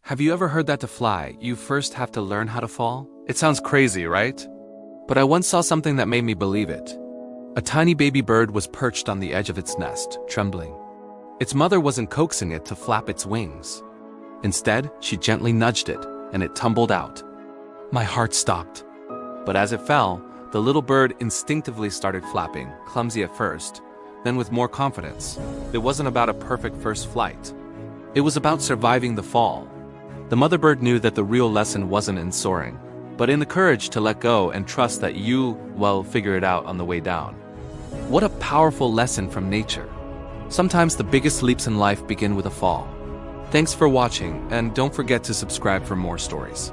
Have you ever heard that to fly, you first have to learn how to fall? It sounds crazy, right? But I once saw something that made me believe it. A tiny baby bird was perched on the edge of its nest, trembling. Its mother wasn't coaxing it to flap its wings. Instead, she gently nudged it, and it tumbled out. My heart stopped. But as it fell, the little bird instinctively started flapping, clumsy at first, then with more confidence. It wasn't about a perfect first flight. It was about surviving the fall. The mother bird knew that the real lesson wasn't in soaring, but in the courage to let go and trust that you will figure it out on the way down. What a powerful lesson from nature. Sometimes the biggest leaps in life begin with a fall. Thanks for watching, and don't forget to subscribe for more stories.